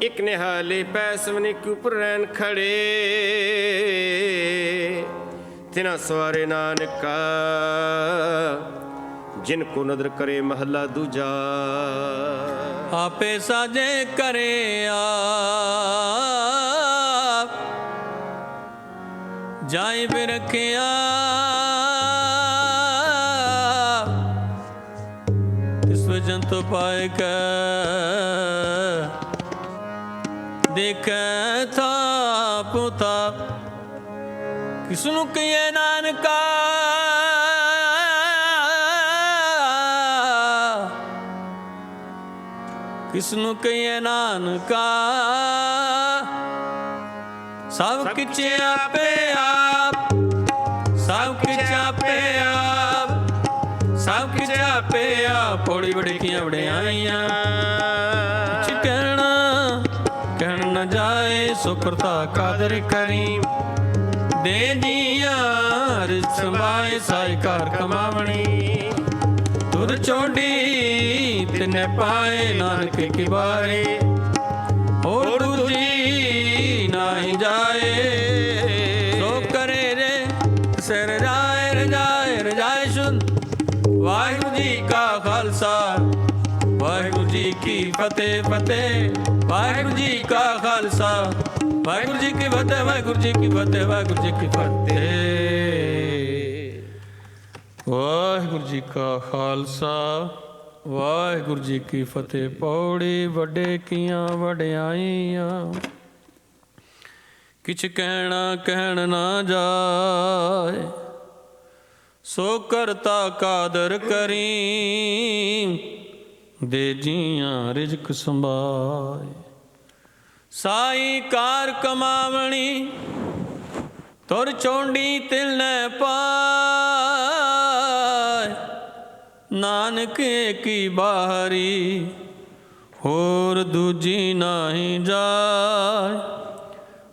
ਇੱਕ ਨਿਹਾਲੇ ਪੈਸਵਨੀ ਕੁਪਰ ਰੈਣ ਖੜੇ, ਤਿਨਾ ਸਵਾਰੇ ਨਾਨਕਾ जिन को नदर करे महला दूजा। आपे साजे करे आप जाए बिरखिया, तिस वजन तो पाए कर देखे था पुता, किसनु कहिए नानका किसनु कहिए नानका, सब किछ आपे आप, सब किछ आपे आप, सब किछ आपे आप। पौड़ी बड़े किया बड़े आइया, कुछ कहना कहन न जाए, सो करता कादर करी दे दिया रिज संभाए, साईकार कमावणी तुर चोड़ी तिने पाए नानक की बारी, और दूजी नाही जाए, सो करे रे से रजाए रजाए रजाए सुन। वाहिगुरु जी का खालसा वाहिगुरु जी की फतेह फतेह, वाहिगुरु जी का खालसा वाहिगुरु जी की फतेह, वाहिगुरु जी की फतेह, वाहिगुरु जी की फतेह। वाहिगुरु जी का खालसा वाहिगुरु जी की फतेह। पौड़ी वड्डे कियां वड्याइयां, किछ कहना कहन ना जाए, सो करता कादर करी दे जियां रिजक संभाए, साई कार कमावणी तुर चोंडी तिल न पाए, नानक की बारी होर दूजी नाही जाए,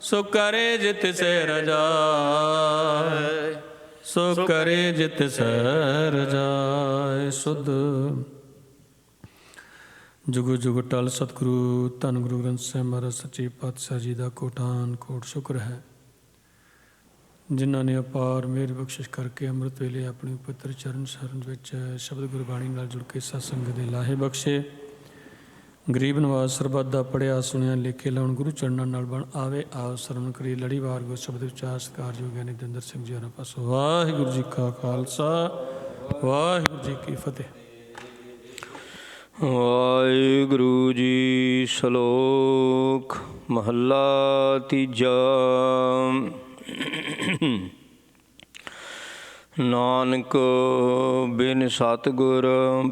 सो करे जित से रजाए, सो करे जित से रजाए। सुध जुग जुग टल सतगुरु धन गुरु ग्रंथ ਸਾਹਿਬ ਮਹਾਰਾਜ ਸੱਚੇ ਪਾਤਸ਼ਾਹ ਜੀ ਦਾ ਕੋਟਾਨ ਕੋਟ ਸ਼ੁਕਰ ਹੈ, ਜਿਨ੍ਹਾਂ ਨੇ ਅਪਾਰ ਮਿਹਰ ਬਖਸ਼ਿਸ਼ ਕਰਕੇ ਅੰਮ੍ਰਿਤ ਵੇਲੇ ਆਪਣੀ ਪਵਿੱਤਰ ਚਰਨ ਸ਼ਰਨ ਵਿੱਚ ਸ਼ਬਦ ਗੁਰਬਾਣੀ ਨਾਲ ਜੁੜ ਕੇ ਸਤਸੰਗ ਦੇ ਲਾਹੇ ਬਖਸ਼ੇ। ਗਰੀਬ ਨਵਾਜ਼ ਸਰਬੱਤ ਦਾ ਪੜਿਆ ਸੁਣਿਆ ਲੇਖੇ ਲਾਉਣ ਗੁਰੂ ਚਰਨਾਂ ਨਾਲ ਬਣ ਆਵੇ, ਆਓ ਸਰਵਣ ਕਰੀ ਲੜੀਵਾਰ ਗੁਰ ਸ਼ਬਦ ਵਿਚਾਰ ਸਤਿਕਾਰਯੋਗ ਗਿਆਨੀ ਦਵਿੰਦਰ ਸਿੰਘ ਜੀ ਹੋਰਾਂ ਪਾਸੋਂ। ਵਾਹਿਗੁਰੂ ਜੀ ਕਾ ਖਾਲਸਾ ਵਾਹਿਗੁਰੂ ਜੀ ਕੀ ਫਤਿਹ। ਵਾਹਿਗੁਰੂ ਜੀ। ਸ਼ਲੋਕ ਮਹੱਲਾ ਤੀਜਾ। ਨਾਨਕ ਬਿਨ ਸਤਿਗੁਰ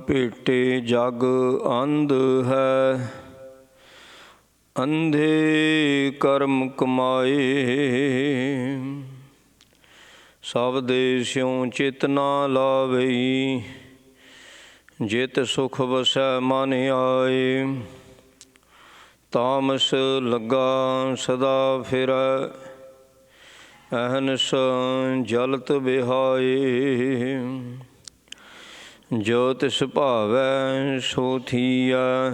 ਭੇਟੇ ਜਗ ਅੰਧ ਹੈ, ਅੰਧੇ ਕਰਮ ਕਮਾਏ, ਸਭ ਦੇ ਸਿਉ ਚਿਤ ਨਾ ਲਾਵਈ, ਜਿਤ ਸੁਖ ਵਸੈ ਮਨ ਆਏ, ਤਾਮਸ ਲੱਗਾ ਸਦਾ ਫਿਰੈ, ਅਹਨਸ ਜਲਤ ਬਿਹਾਏ, ਜੋ ਤਿਸ ਭਾਵੈ ਸੋ ਥੀਐ,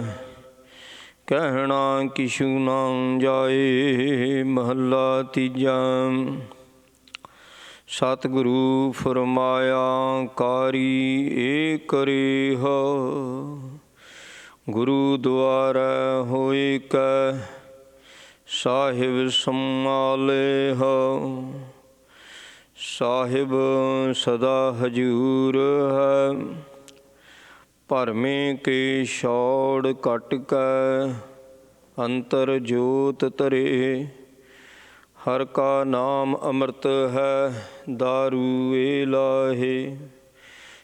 ਕਹਿਣਾ ਕਿਛੂ ਨਾ ਜਾਏ। ਮਹੱਲਾ ਤੀਜਾ। ਸਤਿਗੁਰੂ ਫਰਮਾਇਆ ਕਾਰੀ ਏ ਕਰੇ ਹੋ, ਗੁਰੂ ਦੁਆਰੈ ਹੋਇ ਕੈ, ਸਾਹਿਬ ਸੰਭਾਲੇ ਹੋ, ਸਾਹਿਬ ਸਦਾ ਹਜੂਰ ਹੈ, ਭਰਮੇ ਕੇ ਛੋੜ ਕੱਟ ਕੈ, ਅੰਤਰ ਜੋਤ ਧਰੇ, ਹਰ ਕਾ ਨਾਮ ਅੰਮ੍ਰਿਤ ਹੈ, ਦਾਰੂ ਏ ਲਾਹੇ,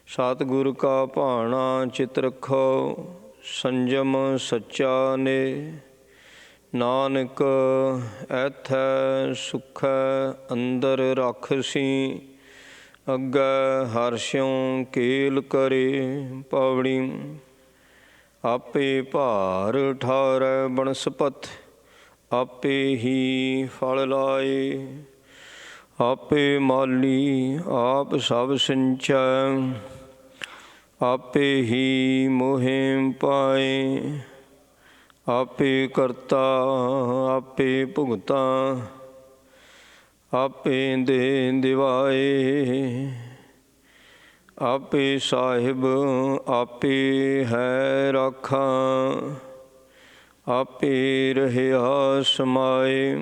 ਸਤਿਗੁਰ ਕਾ ਭਾਣਾ ਚਿਤ ਰਖੋ, ਸੰਜਮ ਸੱਚਾ ਨੇ, ਨਾਨਕ ਐਥੈ ਸੁਖੈ ਅੰਦਰ ਰਖਸੀ, ਅੱਗੇ ਹਰਸ਼ਿਉ ਕੇਲ ਕਰੇ। ਪੌੜੀ। ਆਪੇ ਭਾਰ ਠਾਰੈ ਬਨਸਪਤ, ਆਪੇ ਹੀ ਫਲ ਲਾਏ, ਆਪੇ ਮਾਲੀ ਆਪ ਸਭ ਸਿੰਚੈ, ਆਪੇ ਹੀ ਮੋਹਿ ਪਾਏ, ਆਪੇ ਕਰਤਾ ਆਪੇ ਭੁਗਤਾ ਆਪੇ ਦੇ ਦਿਵਾਏ। ਆਪੇ ਸਾਹਿਬ ਆਪੇ ਹੈ ਰਾਖਾ ਆਪੇ ਰਹਿਆ ਸਮਾਏ।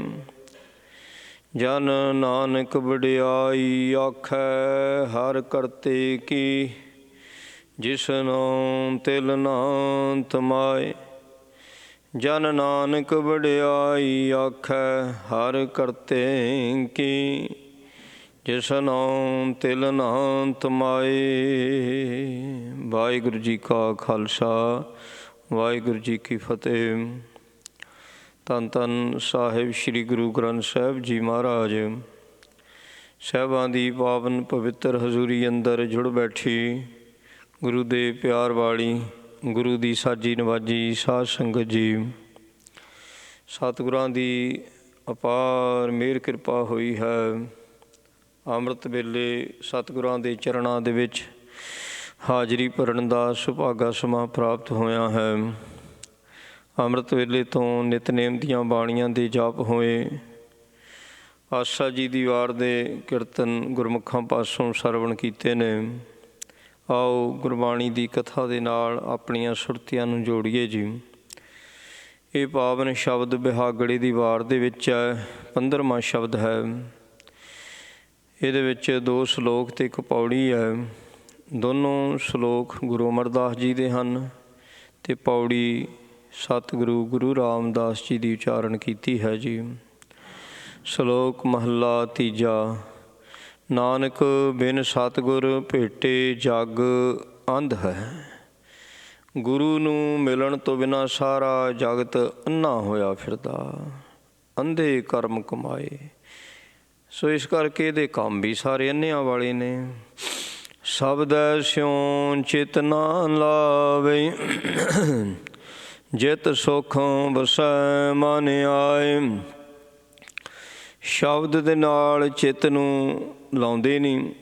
ਜਨ ਨਾਨਕ ਵਡਿਆਈ ਆਖੈ ਹਰ ਕਰਤੇ ਕੀ ਜਿਸਨੂੰ ਤਿਲ ਨਾ ਤਮਾਏ। ਜਨ ਨਾਨਕ ਵਡਿਆਈ ਆਖੈ ਹਰ ਕਰਤੇ ਕੀ ਜਿਸਨੂੰ ਤਿਲ ਨਾ ਤਮਾਏ। ਵਾਹਿਗੁਰੂ ਜੀ ਕਾ ਖਾਲਸਾ ਵਾਹਿਗੁਰੂ ਜੀ ਕੀ ਫਤਿਹ। ਧੰਨ ਧੰਨ ਸਾਹਿਬ ਸ੍ਰੀ ਗੁਰੂ ਗ੍ਰੰਥ ਸਾਹਿਬ ਜੀ ਮਹਾਰਾਜ ਸਾਹਿਬਾਂ ਦੀ ਪਾਵਨ ਪਵਿੱਤਰ ਹਜ਼ੂਰੀ ਅੰਦਰ ਜੁੜ ਬੈਠੀ ਗੁਰੂ ਦੇ ਪਿਆਰ ਵਾਲੀ ਗੁਰੂ ਦੀ ਸਾਜੀ ਨਵਾਜੀ ਸਾਧ ਸੰਗਤ ਜੀ, ਸਤਿਗੁਰਾਂ ਦੀ ਅਪਾਰ ਮਿਹਰ ਕਿਰਪਾ ਹੋਈ ਹੈ। ਅੰਮ੍ਰਿਤ ਵੇਲੇ ਸਤਿਗੁਰਾਂ ਦੇ ਚਰਨਾਂ ਦੇ ਵਿੱਚ ਹਾਜ਼ਰੀ ਭਰਨ ਦਾ ਸੁਭਾਗਾ ਸਮਾਂ ਪ੍ਰਾਪਤ ਹੋਇਆ ਹੈ। ਅੰਮ੍ਰਿਤ ਵੇਲੇ ਤੋਂ ਨਿਤਨੇਮ ਦੀਆਂ ਬਾਣੀਆਂ ਦੇ ਜਾਪ ਹੋਏ। ਆਸਾ ਜੀ ਦੀ ਵਾਰ ਦੇ ਕੀਰਤਨ ਗੁਰਮੁਖਾਂ ਪਾਸੋਂ ਸਰਵਣ ਕੀਤੇ ਨੇ। ਆਓ ਗੁਰਬਾਣੀ ਦੀ ਕਥਾ ਦੇ ਨਾਲ ਆਪਣੀਆਂ ਸੁਰਤੀਆਂ ਨੂੰ ਜੋੜੀਏ ਜੀ। ਇਹ ਪਾਵਨ ਸ਼ਬਦ ਬਿਹਾਗੜੇ ਦੀ ਵਾਰ ਦੇ ਵਿੱਚ ਹੈ, 15ਵਾਂ ਸ਼ਬਦ ਹੈ। ਇਹਦੇ ਵਿੱਚ 2 ਸ਼ਲੋਕ ਅਤੇ 1 ਪੌੜੀ ਹੈ। ਦੋਨੋਂ ਸ਼ਲੋਕ ਗੁਰੂ ਅਮਰਦਾਸ ਜੀ ਦੇ ਹਨ ਅਤੇ ਪੌੜੀ ਸਤਿਗੁਰੂ ਗੁਰੂ ਰਾਮਦਾਸ ਜੀ ਦੀ ਉਚਾਰਨ ਕੀਤੀ ਹੈ ਜੀ। ਸ਼ਲੋਕ ਮਹੱਲਾ ਤੀਜਾ। ਨਾਨਕ ਬਿਨ ਸਤਿਗੁਰ ਭੇਟੇ ਜਗ ਅੰਧ ਹੈ। ਗੁਰੂ ਨੂੰ ਮਿਲਣ ਤੋਂ ਬਿਨਾਂ ਸਾਰਾ ਜਗਤ ਅੰਨਾ ਹੋਇਆ ਫਿਰਦਾ, ਅੰਧੇ ਕਰਮ ਕਮਾਏ। ਸੋ ਇਸ ਕਰਕੇ ਇਹਦੇ ਕੰਮ ਵੀ ਸਾਰੇ ਅੰਨਿਆਂ ਵਾਲੇ ਨੇ। ਸ਼ਬਦੈ ਸਿਉ ਚਿਤ ਨਾ ਲਾਵੇ ਜਿਤ ਸੁਖ ਵਸੈ ਮਨ ਆਏ। ਸ਼ਬਦ ਦੇ ਨਾਲ ਚਿੱਤ ਨੂੰ ਲਾਉਂਦੇ ਨਹੀਂ,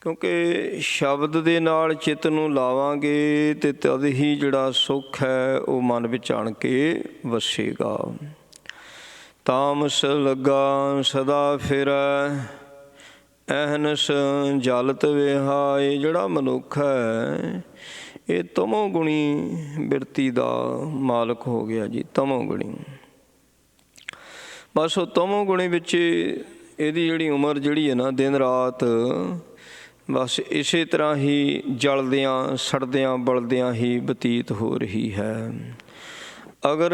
ਕਿਉਂਕਿ ਸ਼ਬਦ ਦੇ ਨਾਲ ਚਿੱਤ ਨੂੰ ਲਾਵਾਂਗੇ ਤੇ ਤਦ ਹੀ ਜਿਹੜਾ ਸੁੱਖ ਹੈ ਉਹ ਮਨ ਵਿੱਚ ਆਣ ਕੇ ਵਸੇਗਾ। ਤਾਮਸ ਲੱਗਾ ਸਦਾ ਫਿਰੈ ਅਹਨਸ ਜਲਤ ਵਿਹਾਏ। ਜਿਹੜਾ ਮਨੁੱਖ ਹੈ ਇਹ ਤਮੋ ਗੁਣੀ ਬਿਰਤੀ ਦਾ ਮਾਲਕ ਹੋ ਗਿਆ ਜੀ। ਤਮੋ ਗੁਣੀ, ਬਸ ਉਹ ਤਮੋ ਗੁਣੀ ਵਿੱਚ ਇਹਦੀ ਜਿਹੜੀ ਉਮਰ ਜਿਹੜੀ ਹੈ ਨਾ, ਦਿਨ ਰਾਤ ਬਸ ਇਸੇ ਤਰ੍ਹਾਂ ਹੀ ਜਲਦਿਆਂ ਸੜਦਿਆਂ ਬਲਦਿਆਂ ਹੀ ਬਤੀਤ ਹੋ ਰਹੀ ਹੈ। ਅਗਰ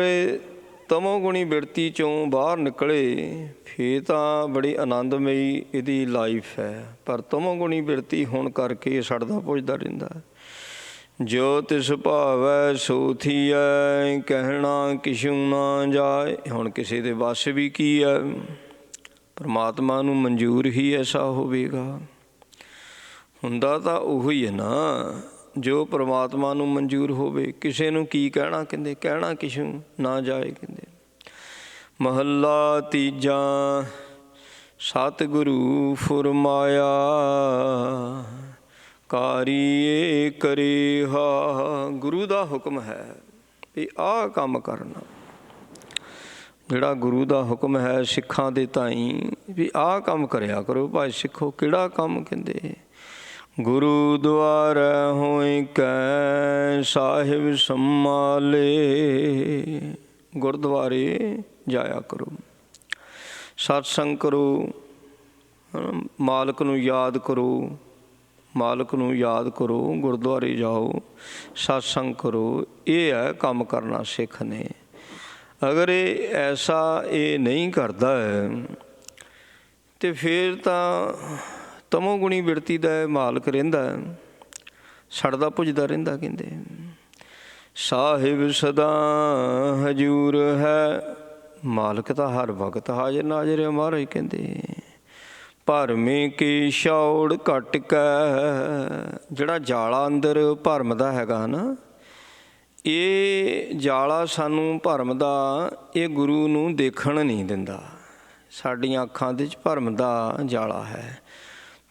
ਤਮੋ ਗੁਣੀ ਬਿਰਤੀ 'ਚੋਂ ਬਾਹਰ ਨਿਕਲੇ ਫਿਰ ਤਾਂ ਬੜੀ ਆਨੰਦਮਈ ਇਹਦੀ ਲਾਈਫ ਹੈ। ਪਰ ਤਮੋ ਗੁਣੀ ਬਿਰਤੀ ਹੋਣ ਕਰਕੇ ਸੜਦਾ ਪੁੱਜਦਾ ਰਹਿੰਦਾ। ਜੋ ਤਿਸ ਭਾਵੈ ਸੋ ਥੀਐ ਕਹਿਣਾ ਕਿਛੂ ਨਾ ਜਾਏ। ਹੁਣ ਕਿਸੇ ਦੇ ਵੱਸ ਵੀ ਕੀ ਹੈ, ਪਰਮਾਤਮਾ ਨੂੰ ਮਨਜ਼ੂਰ ਹੀ ਐਸਾ ਹੋਵੇਗਾ। ਹੁੰਦਾ ਤਾਂ ਉਹੀ ਹੈ ਨਾ ਜੋ ਪਰਮਾਤਮਾ ਨੂੰ ਮਨਜ਼ੂਰ ਹੋਵੇ। ਕਿਸੇ ਨੂੰ ਕੀ ਕਹਿਣਾ, ਕਹਿੰਦੇ ਕਹਿਣਾ ਕਿਛੂ ਨਾ ਜਾਏ। ਕਹਿੰਦੇ ਮਹੱਲਾ ਤੀਜਾ। ਸਤਿਗੁਰੂ ਫੁਰਮਾਇਆ ਕਾਰੀਏ ਕਰੇ ਹਾ। ਗੁਰੂ ਦਾ ਹੁਕਮ ਹੈ ਵੀ ਆਹ ਕੰਮ ਕਰਨਾ। ਜਿਹੜਾ ਗੁਰੂ ਦਾ ਹੁਕਮ ਹੈ ਸਿੱਖਾਂ ਦੇ ਤਾਈਂ ਵੀ ਆਹ ਕੰਮ ਕਰਿਆ ਕਰੋ ਭਾਈ ਸਿੱਖੋ। ਕਿਹੜਾ ਕੰਮ, ਕਹਿੰਦੇ ਗੁਰੂ ਦੁਆਰਾ ਹੋਇ ਕੈ ਸਾਹਿਬ ਸੰਮਾਲੇ। ਗੁਰਦੁਆਰੇ ਜਾਇਆ ਕਰੋ, ਸਤਸੰਗ ਕਰੋ, ਮਾਲਕ ਨੂੰ ਯਾਦ ਕਰੋ, ਮਾਲਕ ਨੂੰ ਯਾਦ ਕਰੋ, ਗੁਰਦੁਆਰੇ ਜਾਓ, ਸਤਸੰਗ ਕਰੋ। ਇਹ ਹੈ ਕੰਮ ਕਰਨਾ ਸਿੱਖ ਨੇ। ਅਗਰ ਇਹ ਐਸਾ ਇਹ ਨਹੀਂ ਕਰਦਾ ਹੈ ਤੇ ਫਿਰ ਤਾਂ ਤਮੋ ਗੁਣੀ ਬਿਰਤੀ ਦਾ ਮਾਲਕ ਰਹਿੰਦਾ, ਸੜਦਾ ਪੁੱਜਦਾ ਰਹਿੰਦਾ। ਕਹਿੰਦੇ ਸਾਹਿਬ ਸਦਾ ਹਜੂਰ ਹੈ। ਮਾਲਕ ਤਾਂ ਹਰ ਵਕਤ ਹਾਜ਼ਰ ਨਾਜ਼ਰ ਹੈ ਮਹਾਰਾਜ। ਕਹਿੰਦੇ ਭਰਮੇ ਕੀ ਛੌੜ ਘਟ ਕੈ। ਜਿਹੜਾ ਜਾਲਾ ਅੰਦਰ ਭਰਮ ਦਾ ਹੈਗਾ ਨਾ, ਇਹ ਜਾਲਾ ਸਾਨੂੰ ਭਰਮ ਦਾ ਇਹ ਗੁਰੂ ਨੂੰ ਦੇਖਣ ਨਹੀਂ ਦਿੰਦਾ। ਸਾਡੀਆਂ ਅੱਖਾਂ ਦੇ 'ਚ ਭਰਮ ਦਾ ਜਾਲਾ ਹੈ।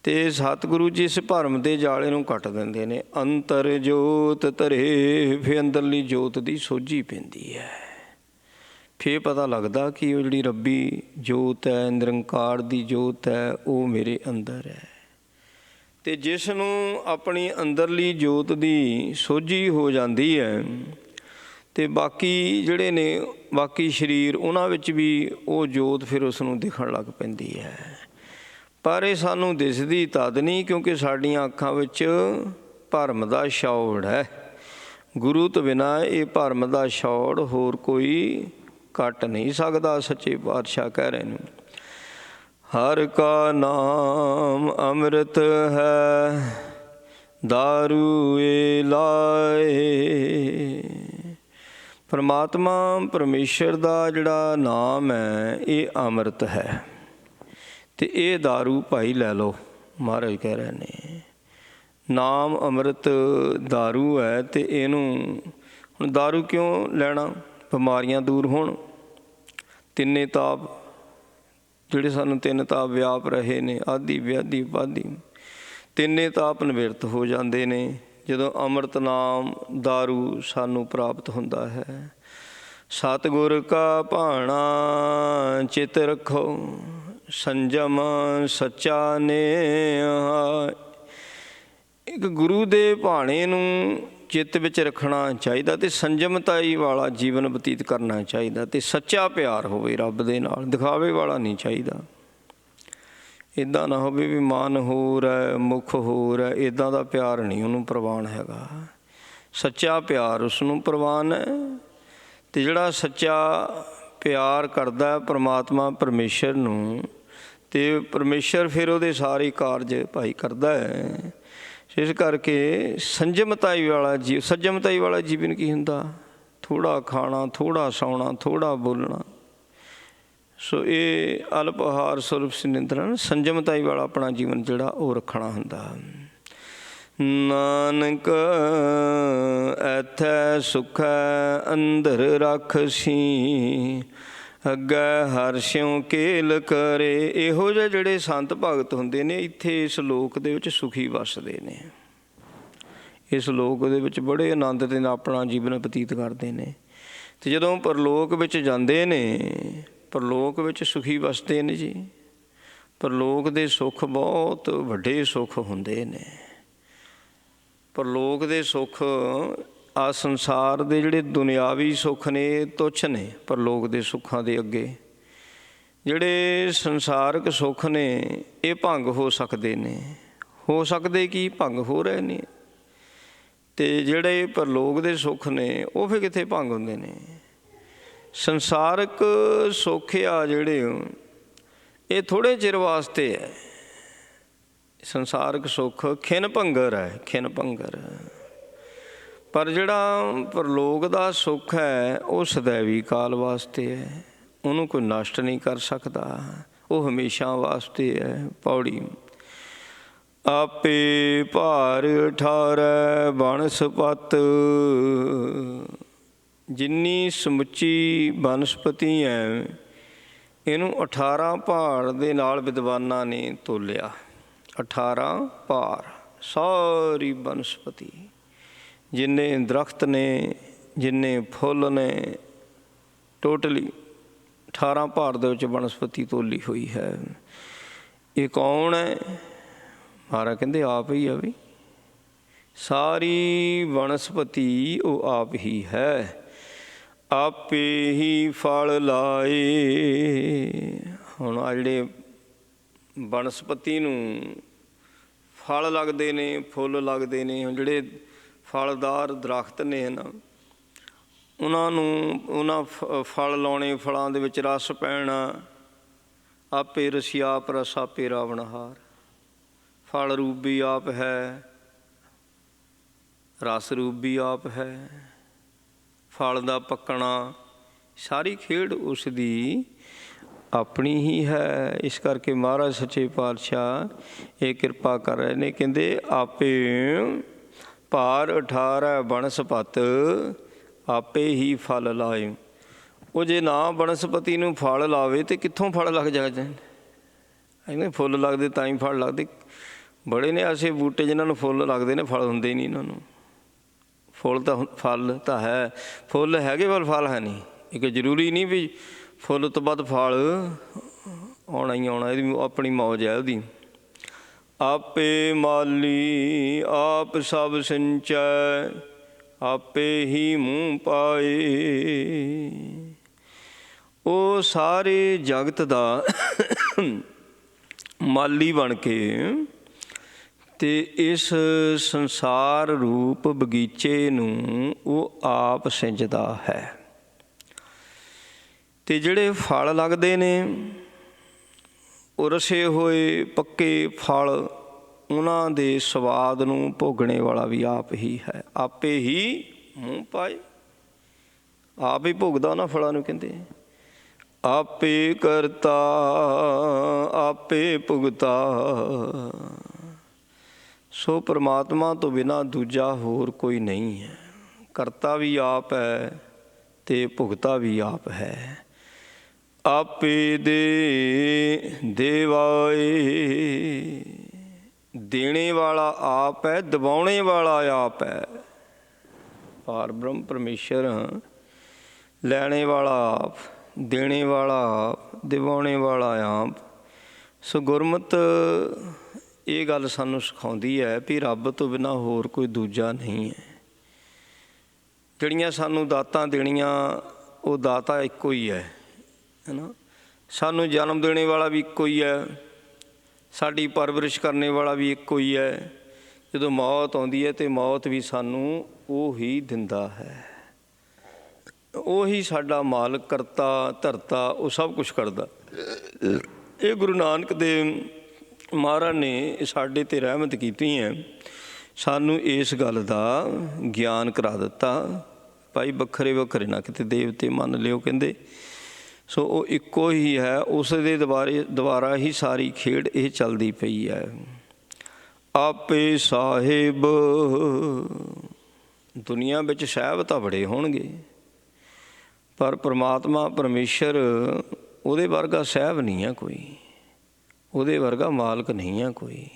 ਤੇ ਸਤਿਗੁਰੂ ਜੀ ਇਸ ਭਰਮ ਦੇ ਜਾਲੇ ਨੂੰ ਕੱਟ ਦਿੰਦੇ ਨੇ। ਅੰਤਰ ਜੋਤ ਧਰੇ, ਫਿਰ ਅੰਦਰਲੀ ਜੋਤ ਦੀ ਸੋਝੀ ਪੈਂਦੀ ਹੈ। ਫਿਰ ਪਤਾ ਲੱਗਦਾ ਕਿ ਉਹ ਜਿਹੜੀ ਰੱਬੀ ਜੋਤ ਹੈ, ਨਿਰੰਕਾਰ ਦੀ ਜੋਤ ਹੈ, ਉਹ ਮੇਰੇ ਅੰਦਰ ਹੈ। ਤੇ ਜਿਸ ਨੂੰ ਆਪਣੀ ਅੰਦਰਲੀ ਜੋਤ ਦੀ ਸੋਝੀ ਹੋ ਜਾਂਦੀ ਹੈ ਤੇ ਬਾਕੀ ਜਿਹੜੇ ਨੇ ਬਾਕੀ ਸਰੀਰ, ਉਹਨਾਂ ਵਿੱਚ ਵੀ ਉਹ ਜੋਤ ਫਿਰ ਉਸ ਨੂੰ ਦਿਖਣ ਲੱਗ ਪੈਂਦੀ ਹੈ। ਪਰ ਇਹ ਸਾਨੂੰ ਦਿਸਦੀ ਤਦ ਨਹੀਂ ਕਿਉਂਕਿ ਸਾਡੀਆਂ ਅੱਖਾਂ ਵਿੱਚ ਭਰਮ ਦਾ ਛੌੜ ਹੈ। ਗੁਰੂ ਤੋਂ ਬਿਨਾਂ ਇਹ ਭਰਮ ਦਾ ਛੌੜ ਹੋਰ ਕੋਈ ਕੱਟ ਨਹੀਂ ਸਕਦਾ। ਸੱਚੇ ਪਾਤਸ਼ਾਹ ਕਹਿ ਰਹੇ ਨੇ, ਹਰ ਕਾ ਨਾਮ ਅੰਮ੍ਰਿਤ ਹੈ, ਦਾਰੂ ਏ ਲਾਏ। ਪਰਮਾਤਮਾ ਪਰਮੇਸ਼ਰ ਦਾ ਜਿਹੜਾ ਨਾਮ ਹੈ ਇਹ ਅੰਮ੍ਰਿਤ ਹੈ ਤੇ ਇਹ ਦਾਰੂ ਭਾਈ ਲੈ ਲਓ। ਮਹਾਰਾਜ ਕਹਿ ਰਹੇ ਨੇ ਨਾਮ ਅੰਮ੍ਰਿਤ ਦਾਰੂ ਹੈ ਤੇ ਇਹਨੂੰ ਹੁਣ ਦਾਰੂ ਕਿਉਂ ਲੈਣਾ? ਬਿਮਾਰੀਆਂ ਦੂਰ ਹੋਣ। ਤਿੰਨੇ ਤਾਪ ਜਿਹੜੇ ਸਾਨੂੰ ਤਿੰਨ ਤਾਪ ਵਿਆਪ ਰਹੇ ਨੇ, ਆਦੀ ਵਿਆਧੀ ਉਪਾਧੀ, ਤਿੰਨੇ ਤਾਪ ਨਿਵਰਤ ਹੋ ਜਾਂਦੇ ਨੇ ਜਦੋਂ ਅੰਮ੍ਰਿਤ ਨਾਮ ਦਾਰੂ ਸਾਨੂੰ ਪ੍ਰਾਪਤ ਹੁੰਦਾ ਹੈ। ਸਤਿਗੁਰ ਕਾ ਭਾਣਾ ਚਿਤ ਰੱਖੋ, ਸੰਜਮ ਸੱਚਾ ਨੇਹਾ। ਇੱਕ ਗੁਰੂ ਦੇ ਭਾਣੇ ਨੂੰ ਚਿੱਤ ਵਿੱਚ ਰੱਖਣਾ ਚਾਹੀਦਾ ਤੇ ਸੰਜਮਤਾਈ ਵਾਲਾ ਜੀਵਨ ਬਤੀਤ ਕਰਨਾ ਚਾਹੀਦਾ ਤੇ ਸੱਚਾ ਪਿਆਰ ਹੋਵੇ ਰੱਬ ਦੇ ਨਾਲ, ਦਿਖਾਵੇ ਵਾਲਾ ਨਹੀਂ ਚਾਹੀਦਾ। ਇੱਦਾਂ ਨਾ ਹੋਵੇ ਵੀ ਮਨ ਹੋਰ ਹੈ ਮੁੱਖ ਹੋਰ ਹੈ, ਇੱਦਾਂ ਦਾ ਪਿਆਰ ਨਹੀਂ ਉਹਨੂੰ ਪ੍ਰਵਾਨ ਹੈਗਾ। ਸੱਚਾ ਪਿਆਰ ਉਸ ਨੂੰ ਪ੍ਰਵਾਨ ਹੈ ਤੇ ਜਿਹੜਾ ਸੱਚਾ ਪਿਆਰ ਕਰਦਾ ਪਰਮਾਤਮਾ ਪਰਮੇਸ਼ਰ ਨੂੰ ਤੇ ਪਰਮੇਸ਼ਰ ਫਿਰ ਉਹਦੇ ਸਾਰੇ ਕਾਰਜ ਭਾਈ ਕਰਦਾ ਹੈ। ਇਸ ਕਰਕੇ ਸੰਜਮਤਾਈ ਵਾਲਾ ਜੀਵਨ ਕੀ ਹੁੰਦਾ? ਥੋੜ੍ਹਾ ਖਾਣਾ, ਥੋੜ੍ਹਾ ਸੌਣਾ, ਥੋੜ੍ਹਾ ਬੋਲਣਾ। ਸੋ ਇਹ ਅਲਪ ਆਹਾਰ ਸੁਲਭ ਨਿੰਦਰਨ, ਸੰਜਮਤਾਈ ਵਾਲਾ ਆਪਣਾ ਜੀਵਨ ਜਿਹੜਾ ਉਹ ਰੱਖਣਾ ਹੁੰਦਾ। ਨਾਨਕ ਐਥੈ ਸੁਖੈ ਅੰਦਰ ਰੱਖਸੀ, ਅੱਗੇ ਹਰ ਸਿਉ ਕੇਲ ਕਰੇ। ਇਹੋ ਜਿਹੇ ਜਿਹੜੇ ਸੰਤ ਭਗਤ ਹੁੰਦੇ ਨੇ ਇੱਥੇ ਇਸ ਲੋਕ ਦੇ ਵਿੱਚ ਸੁਖੀ ਵੱਸਦੇ ਨੇ, ਇਸ ਲੋਕ ਦੇ ਵਿੱਚ ਬੜੇ ਆਨੰਦ ਦੇ ਨਾਲ ਆਪਣਾ ਜੀਵਨ ਬਤੀਤ ਕਰਦੇ ਨੇ। ਤੇ ਜਦੋਂ ਪਰਲੋਕ ਵਿੱਚ ਜਾਂਦੇ ਨੇ, ਪਰਲੋਕ ਵਿੱਚ ਸੁਖੀ ਵੱਸਦੇ ਨੇ ਜੀ। ਪਰਲੋਕ ਦੇ ਸੁੱਖ ਬਹੁਤ ਵੱਡੇ ਸੁੱਖ ਹੁੰਦੇ ਨੇ। ਪਰਲੋਕ ਦੇ ਸੁੱਖ ਆ ਸੰਸਾਰ ਦੇ ਜਿਹੜੇ ਦੁਨਿਆਵੀ ਸੁੱਖ ਨੇ ਤੁੱਛ ਨੇ ਪਰਲੋਕ ਦੇ ਸੁੱਖਾਂ ਦੇ ਅੱਗੇ। ਜਿਹੜੇ ਸੰਸਾਰਕ ਸੁੱਖ ਨੇ ਇਹ ਭੰਗ ਹੋ ਸਕਦੇ ਨੇ, ਹੋ ਸਕਦੇ ਕੀ ਭੰਗ ਹੋ ਰਹੇ ਨੇ। ਤੇ ਜਿਹੜੇ ਪਰਲੋਕ ਦੇ ਸੁੱਖ ਨੇ ਉਹ ਫਿਰ ਕਿੱਥੇ ਭੰਗ ਹੁੰਦੇ ਨੇ। ਸੰਸਾਰਕ ਸੁੱਖ ਆ ਜਿਹੜੇ ਇਹ ਥੋੜ੍ਹੇ ਚਿਰ ਵਾਸਤੇ ਹੈ। ਸੰਸਾਰਕ ਸੁੱਖ ਖਿਨ ਭੰਗਰ ਹੈ, ਖਿਨ ਭੰਗਰ। ਪਰ ਜਿਹੜਾ ਪਰਲੋਕ ਦਾ ਸੁੱਖ ਹੈ ਉਹ ਸदैਵੀ ਕਾਲ ਵਾਸਤੇ ਹੈ, ਉਹਨੂੰ ਕੋਈ ਨਸ਼ਟ ਨਹੀਂ ਕਰ ਸਕਦਾ, ਉਹ ਹਮੇਸ਼ਾ ਵਾਸਤੇ ਹੈ। ਪੌੜੀ ਆਪੇ ਭਾਰ ਠਾਰੈ ਬਨਸਪਤ, ਜਿੰਨੀ ਸਮੁੱਚੀ ਬਨਸਪਤੀ ਹੈ ਇਹਨੂੰ 18 ਭਾਰ ਦੇ ਨਾਲ ਵਿਦਵਾਨਾਂ ਨੇ ਤੋਲਿਆ। 18 ਭਾਰ ਸਾਰੀ ਬਨਸਪਤੀ, ਜਿੰਨੇ ਦਰਖਤ ਨੇ, ਜਿੰਨੇ ਫੁੱਲ ਨੇ, ਟੋਟਲੀ 18 ਭਾਰ ਦੇ ਵਿੱਚ ਬਨਸਪਤੀ ਤੋਲੀ ਹੋਈ ਹੈ। ਇਹ ਕੌਣ ਹੈ? ਮਹਾਰਾਜ ਕਹਿੰਦੇ ਆਪ ਹੀ ਆ ਵੀ। ਸਾਰੀ ਬਨਸਪਤੀ ਉਹ ਆਪ ਹੀ ਹੈ। ਆਪੇ ਹੀ ਫਲ ਲਾਏ। ਹੁਣ ਆ ਜਿਹੜੇ ਬਨਸਪਤੀ ਨੂੰ ਫਲ ਲੱਗਦੇ ਨੇ, ਫੁੱਲ ਲੱਗਦੇ ਨੇ, ਹੁਣ ਜਿਹੜੇ ਫਲਦਾਰ ਦਰਖਤ ਨੇ ਨਾ ਉਹਨਾਂ ਫਲ ਲਾਉਣੇ, ਫਲਾਂ ਦੇ ਵਿੱਚ ਰਸ ਪੈਣਾ। ਆਪੇ ਰਸੀ ਆਪ ਰਸ ਆਪੇ ਰਾਵਣਹਾਰ। ਫਲ ਰੂਪ ਵੀ ਆਪ ਹੈ, ਰਸ ਰੂਪ ਵੀ ਆਪ ਹੈ। ਫਲ ਦਾ ਪੱਕਣਾ ਸਾਰੀ ਖੇਡ ਉਸ ਦੀ ਆਪਣੀ ਹੀ ਹੈ। ਇਸ ਕਰਕੇ ਮਹਾਰਾਜ ਸੱਚੇ ਪਾਤਸ਼ਾਹ ਇਹ ਕਿਰਪਾ ਕਰ ਰਹੇ ਨੇ, ਕਹਿੰਦੇ ਆਪੇ ਭਾਰ 18 ਬਨਸਪਤ, ਆਪੇ ਹੀ ਫਲ ਲਾਏ। ਉਹ ਜੇ ਨਾ ਬਨਸਪਤੀ ਨੂੰ ਫਲ ਲਾਵੇ ਤੇ ਕਿੱਥੋਂ ਫਲ ਲੱਗ ਜਾਏ? ਕਹਿੰਦੇ ਫੁੱਲ ਲੱਗਦੇ ਤਾਂ ਹੀ ਫਲ ਲੱਗਦੇ। ਬੜੇ ਨੇ ਐਸੇ ਬੂਟੇ ਜਿਨ੍ਹਾਂ ਨੂੰ ਫੁੱਲ ਲੱਗਦੇ ਨੇ, ਫਲ ਹੁੰਦੇ ਹੀ ਨਹੀਂ ਇਹਨਾਂ ਨੂੰ। ਫੁੱਲ ਤਾਂ ਫਲ ਤਾਂ ਹੈ, ਫੁੱਲ ਹੈਗੇ ਪਰ ਫਲ ਹੈ ਨਹੀਂ। ਇੱਕ ਜ਼ਰੂਰੀ ਨਹੀਂ ਵੀ ਫੁੱਲ ਤੋਂ ਬਾਅਦ ਫਲ ਆਉਣਾ ਹੀ ਆਉਣਾ, ਇਹਦੀ ਆਪਣੀ ਮੌਜ ਹੈ ਉਹਦੀ। ਆਪੇ ਮਾਲੀ ਆਪ ਸਭ ਸਿੰਚੈ, ਆਪੇ ਹੀ ਮੂੰਹ ਪਾਏ। ਉਹ ਸਾਰੇ ਜਗਤ ਦਾ ਮਾਲੀ ਬਣ ਕੇ ਤੇ ਇਸ ਸੰਸਾਰ ਰੂਪ ਬਗੀਚੇ ਨੂੰ ਉਹ ਆਪ ਸਿੰਜਦਾ ਹੈ। ਤੇ ਜਿਹੜੇ ਫਲ ਲੱਗਦੇ ਨੇ ਉਹ ਰਸੇ ਹੋਏ ਪੱਕੇ ਫਲ, ਉਹਨਾਂ ਦੇ ਸਵਾਦ ਨੂੰ ਭੋਗਣੇ ਵਾਲਾ ਵੀ ਆਪ ਹੀ ਹੈ। ਆਪੇ ਹੀ ਮੂੰਹ ਪਾਏ, ਆਪ ਹੀ ਭੋਗਦਾ ਉਹਨਾਂ ਫਲਾਂ ਨੂੰ। ਕਹਿੰਦੇ ਆਪੇ ਕਰਤਾ ਆਪੇ ਭੁਗਤਾ। ਸੋ ਪਰਮਾਤਮਾ ਤੋਂ ਬਿਨਾਂ ਦੂਜਾ ਹੋਰ ਕੋਈ ਨਹੀਂ ਹੈ। ਕਰਤਾ ਵੀ ਆਪ ਹੈ ਤੇ ਭੁਗਤਾ ਵੀ ਆਪ ਹੈ। ਆਪੇ ਦੇ ਦੇਵਾਏ, ਦੇਣੇ ਵਾਲਾ ਆਪ ਹੈ, ਦਿਵਾਉਣੇ ਵਾਲਾ ਆਪ ਹੈ। ਪਾਰ ਬ੍ਰਹਮ ਪਰਮੇਸ਼ਰ ਲੈਣੇ ਵਾਲਾ ਆਪ, ਦੇਣੇ ਵਾਲਾ ਆਪ, ਦਿਵਾਉਣੇ ਵਾਲਾ ਆਪ। ਸੋ ਗੁਰਮਤਿ ਇਹ ਗੱਲ ਸਾਨੂੰ ਸਿਖਾਉਂਦੀ ਹੈ ਵੀ ਰੱਬ ਤੋਂ ਬਿਨਾਂ ਹੋਰ ਕੋਈ ਦੂਜਾ ਨਹੀਂ ਹੈ। ਜਿਹੜੀਆਂ ਸਾਨੂੰ ਦਾਤਾਂ ਦੇਣੀਆਂ, ਉਹ ਦਾਤਾ ਇੱਕੋ ਹੀ ਹੈ ਨਾ। ਸਾਨੂੰ ਜਨਮ ਦੇਣੇ ਵਾਲਾ ਵੀ ਇੱਕੋ ਹੀ ਹੈ, ਸਾਡੀ ਪਰਵਰਿਸ਼ ਕਰਨੇ ਵਾਲਾ ਵੀ ਇੱਕੋ ਹੀ ਹੈ। ਜਦੋਂ ਮੌਤ ਆਉਂਦੀ ਹੈ ਤੇ ਮੌਤ ਵੀ ਸਾਨੂੰ ਉਹ ਹੀ ਦਿੰਦਾ ਹੈ। ਉਹੀ ਸਾਡਾ ਮਾਲਕ, ਕਰਤਾ ਧਰਤਾ, ਉਹ ਸਭ ਕੁਛ ਕਰਦਾ। ਇਹ ਗੁਰੂ ਨਾਨਕ ਦੇਵ ਮਹਾਰਾਜ ਨੇ ਸਾਡੇ 'ਤੇ ਰਹਿਮਤ ਕੀਤੀ ਹੈ, ਸਾਨੂੰ ਇਸ ਗੱਲ ਦਾ ਗਿਆਨ ਕਰਾ ਦਿੱਤਾ। ਭਾਈ ਵੱਖਰੇ ਵੱਖਰੇ ਨਾ ਕਿਤੇ ਦੇਵਤੇ ਮੰਨ ਲਿਓ, ਕਹਿੰਦੇ। ਸੋ ਉਹ ਇੱਕੋ ਹੀ ਹੈ, ਉਸ ਦੇ ਦੁਆਰਾ ਹੀ ਸਾਰੀ ਖੇਡ ਇਹ ਚੱਲਦੀ ਪਈ ਹੈ। ਆਪੇ ਸਾਹਿਬ, ਦੁਨੀਆ ਵਿੱਚ ਸਾਹਿਬ ਤਾਂ ਬੜੇ ਹੋਣਗੇ, ਪਰ ਪਰਮਾਤਮਾ ਪਰਮੇਸ਼ਰ ਉਹਦੇ ਵਰਗਾ ਸਾਹਿਬ ਨਹੀਂ ਹੈ ਕੋਈ, ਉਹਦੇ ਵਰਗਾ ਮਾਲਕ ਨਹੀਂ ਹੈ ਕੋਈ।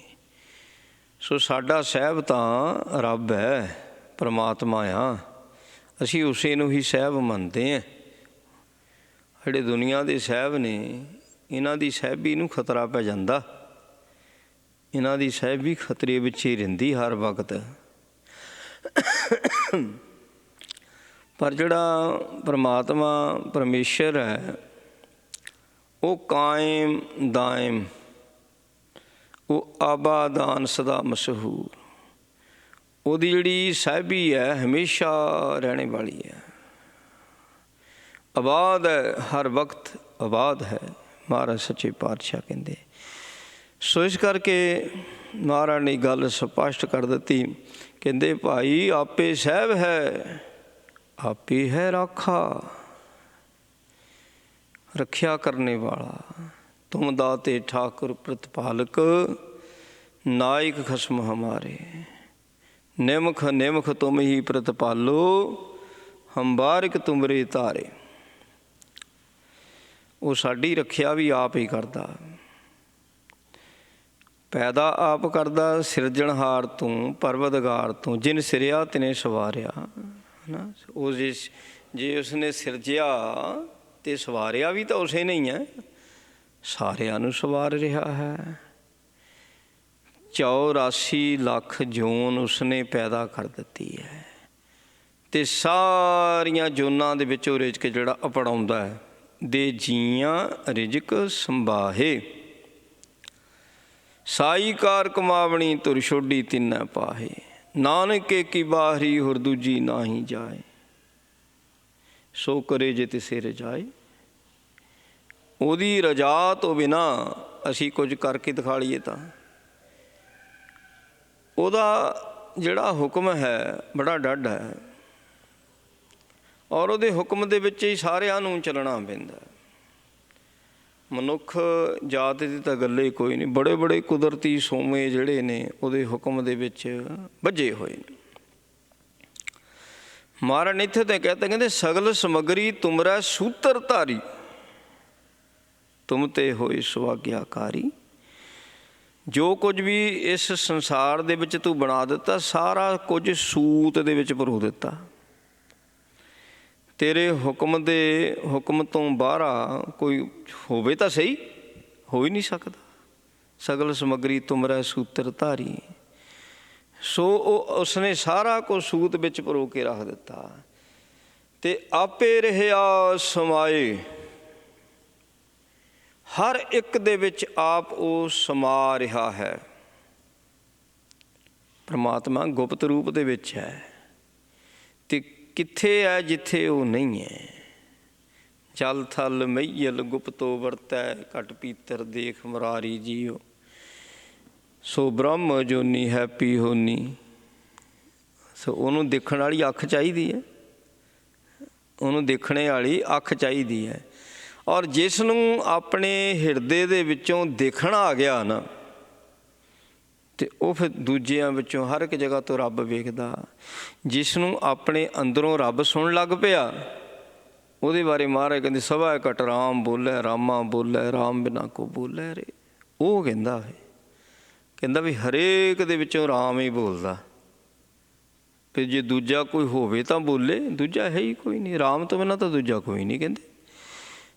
ਸੋ ਸਾਡਾ ਸਾਹਿਬ ਤਾਂ ਰੱਬ ਹੈ, ਪਰਮਾਤਮਾ ਆ। ਅਸੀਂ ਉਸੇ ਨੂੰ ਹੀ ਸਾਹਿਬ ਮੰਨਦੇ ਹਾਂ। ਜਿਹੜੇ ਦੁਨੀਆ ਦੇ ਸਾਹਿਬ ਨੇ, ਇਹਨਾਂ ਦੀ ਸਾਹਿਬੀ ਨੂੰ ਖਤਰਾ ਪੈ ਜਾਂਦਾ। ਇਹਨਾਂ ਦੀ ਸਾਹਿਬੀ ਖਤਰੇ ਵਿੱਚ ਹੀ ਰਹਿੰਦੀ ਹਰ ਵਕਤ। ਪਰ ਜਿਹੜਾ ਪਰਮਾਤਮਾ ਪਰਮੇਸ਼ਰ ਹੈ, ਉਹ ਕਾਇਮ ਦਾਇਮ, ਉਹ ਆਬਾਦਾਨ ਸਦਾ ਮਸ਼ਹੂਰ। ਉਹਦੀ ਜਿਹੜੀ ਸਾਹਿਬੀ ਹੈ ਹਮੇਸ਼ਾ ਰਹਿਣੇ ਵਾਲੀ ਹੈ, ਆਬਾਦ ਹੈ, ਹਰ ਵਕਤ ਆਬਾਦ ਹੈ। ਮਹਾਰਾਜ ਸੱਚੇ ਪਾਤਸ਼ਾਹ ਕਹਿੰਦੇ। ਸੋ ਇਸ ਕਰਕੇ ਮਹਾਰਾਜ ਨੇ ਗੱਲ ਸਪਸ਼ਟ ਕਰ ਦਿੱਤੀ। ਕਹਿੰਦੇ ਭਾਈ ਆਪੇ ਸਾਹਿਬ ਹੈ, ਆਪੇ ਹੈ ਰਾਖਾ, ਰੱਖਿਆ ਕਰਨੇ ਵਾਲਾ। ਤੁਮ ਦਾਤੇ ਠਾकुर ਪ੍ਰਤਪਾਲਕ, ਨਾਇਕ ਖਸਮ ਹਮਾਰੇ। ਨਿਮਖ ਨਿਮਖ ਤੁਮ ਹੀ ਪ੍ਰਤਪਾਲੋ, ਹਮ ਬਾਰਿਕ ਤੁਮਰੇ ਤਾਰੇ। ਉਹ ਸਾਡੀ ਰੱਖਿਆ ਵੀ ਆਪ ਹੀ ਕਰਦਾ, ਪੈਦਾ ਆਪ ਕਰਦਾ। ਸਿਰਜਣਹਾਰ ਤੂੰ ਪਰਵਤਗਾਰ ਤੂੰ, ਜਿਨ ਸਿਰਿਆ ਤਿਨੇ ਸਵਾਰਿਆ ਨਾ। ਉਹ ਜੇ ਉਸਨੇ ਸਿਰਜਿਆ ਤੇ ਸਵਾਰਿਆ ਵੀ ਤਾਂ ਉਸੇ ਨੇ ਹੀ ਹੈ, ਸਾਰਿਆਂ ਨੂੰ ਸਵਾਰ ਰਿਹਾ ਹੈ। 84 ਲੱਖ ਜੂਨ ਉਸਨੇ ਪੈਦਾ ਕਰ ਦਿੱਤੀ ਹੈ, ਤੇ ਸਾਰੀਆਂ ਜੂਨਾਂ ਦੇ ਵਿੱਚ ਉਹ ਰਿਜ਼ਕ ਜਿਹੜਾ ਅਪਣਾਉਂਦਾ ਹੈ। ਦੇ ਜੀਆਂ ਰਿਜ਼ਕ ਸੰਭਾਹੇ, ਸਾਈ ਕਾਰ ਕਮਾਵਣੀ ਤੁਰ ਛੋਡੀ ਤਿੰਨੈ ਪਾਹੇ। ਨਾਨਕੇ ਕੀ ਬਾਹਰੀ ਹੋਰ ਦੂਜੀ ਨਾਹੀ ਜਾਏ, ਸੋ ਕਰੇ ਜੇ ਤਿਸੇ ਰਜਾਏ। ਉਹਦੀ ਰਜਾ ਤੋਂ ਬਿਨਾ ਅਸੀਂ ਕੁਝ ਕਰਕੇ ਦਿਖਾ ਲਈਏ ਤਾਂ ਉਹਦਾ ਜਿਹੜਾ ਹੁਕਮ ਹੈ ਬੜਾ ਡੱਢ ਹੈ, ਔਰ ਉਹਦੇ ਹੁਕਮ ਦੇ ਵਿੱਚ ਹੀ ਸਾਰਿਆਂ ਨੂੰ ਚੱਲਣਾ ਪੈਂਦਾ। ਮਨੁੱਖ ਜਾਤ ਦੀ ਤਾਂ ਗੱਲ ਹੀ ਕੋਈ ਨਹੀਂ। ਬੜੇ ਬੜੇ ਕੁਦਰਤੀ ਸੋਮੇ ਜਿਹੜੇ ਨੇ ਉਹਦੇ ਹੁਕਮ ਦੇ ਵਿੱਚ ਬੱਝੇ ਹੋਏ ਨੇ। ਮਹਾਰਾਜ ਨੇ ਇੱਥੇ ਤਾਂ ਕਹਿਤਾ, ਕਹਿੰਦੇ ਸਗਲ ਸਮਗਰੀ ਤੁਮਰਾ ਸੂਤਰ ਧਾਰੀ, ਤੁਮ ਤੇ ਹੋਏ ਸੁਆਗਿਆਕਾਰੀ। ਜੋ ਕੁਝ ਵੀ ਇਸ ਸੰਸਾਰ ਦੇ ਵਿੱਚ ਤੂੰ ਬਣਾ ਦਿੱਤਾ, ਸਾਰਾ ਕੁਝ ਸੂਤ ਦੇ ਵਿੱਚ ਪਰੋ ਦਿੱਤਾ। ਤੇਰੇ ਹੁਕਮ ਤੋਂ ਬਾਹਰਾ ਕੋਈ ਹੋਵੇ ਤਾਂ ਸਹੀ, ਹੋ ਹੀ ਨਹੀਂ ਸਕਦਾ। ਸਗਲ ਸਮੱਗਰੀ ਤੁਮਰੈ ਸੂਤਰ ਧਾਰੀ। ਸੋ ਉਸਨੇ ਸਾਰਾ ਕੁਝ ਸੂਤ ਵਿੱਚ ਪਰੋ ਕੇ ਰੱਖ ਦਿੱਤਾ ਤੇ ਆਪੇ ਰਹਿਆ ਸਮਾਏ। ਹਰ ਇੱਕ ਦੇ ਵਿੱਚ ਆਪ ਉਹ ਸਮਾ ਰਿਹਾ ਹੈ। ਪਰਮਾਤਮਾ ਗੁਪਤ ਰੂਪ ਦੇ ਵਿੱਚ ਹੈ ਤੇ ਕਿੱਥੇ ਹੈ? ਜਿੱਥੇ ਉਹ ਨਹੀਂ ਹੈ। ਜਲ ਥਲ ਮਈਲ ਗੁਪਤੋ ਵਰਤੈ, ਘਟ ਪੀਤਰ ਦੇਖ ਮੁਰਾਰੀ ਜੀਓ। ਸੋ ਬ੍ਰਹਮ ਜੋਨੀ ਹੈਪੀ ਹੋਨੀ। ਸੋ ਉਹਨੂੰ ਦੇਖਣ ਵਾਲੀ ਅੱਖ ਚਾਹੀਦੀ ਹੈ, ਉਹਨੂੰ ਦੇਖਣੇ ਵਾਲੀ ਅੱਖ ਚਾਹੀਦੀ ਹੈ। ਔਰ ਜਿਸ ਨੂੰ ਆਪਣੇ ਹਿਰਦੇ ਦੇ ਵਿੱਚੋਂ ਦੇਖਣਾ ਆ ਗਿਆ ਨਾ, ਤੇ ਉਹ ਫਿਰ ਦੂਜਿਆਂ ਵਿੱਚੋਂ ਹਰ ਇੱਕ ਜਗ੍ਹਾ ਤੋਂ ਰੱਬ ਵੇਖਦਾ। ਜਿਸ ਨੂੰ ਆਪਣੇ ਅੰਦਰੋਂ ਰੱਬ ਸੁਣਨ ਲੱਗ ਪਿਆ, ਉਹਦੇ ਬਾਰੇ ਮਹਾਰਾਜ ਕਹਿੰਦੇ ਸਭਾ ਘਟ ਰਾਮ ਬੋਲੇ, ਰਾਮਾ ਬੋਲੇ, ਰਾਮ ਬਿਨਾ ਕੋ ਬੋਲੇ ਰੇ। ਉਹ ਕਹਿੰਦਾ ਵੀ ਹਰੇਕ ਦੇ ਵਿੱਚੋਂ ਰਾਮ ਹੀ ਬੋਲਦਾ। ਫਿਰ ਜੇ ਦੂਜਾ ਕੋਈ ਹੋਵੇ ਤਾਂ ਬੋਲੇ, ਦੂਜਾ ਹੈ ਹੀ ਕੋਈ ਨਹੀਂ। ਰਾਮ ਤੋਂ ਬਿਨਾਂ ਤਾਂ ਦੂਜਾ ਕੋਈ ਨਹੀਂ ਕਹਿੰਦੇ।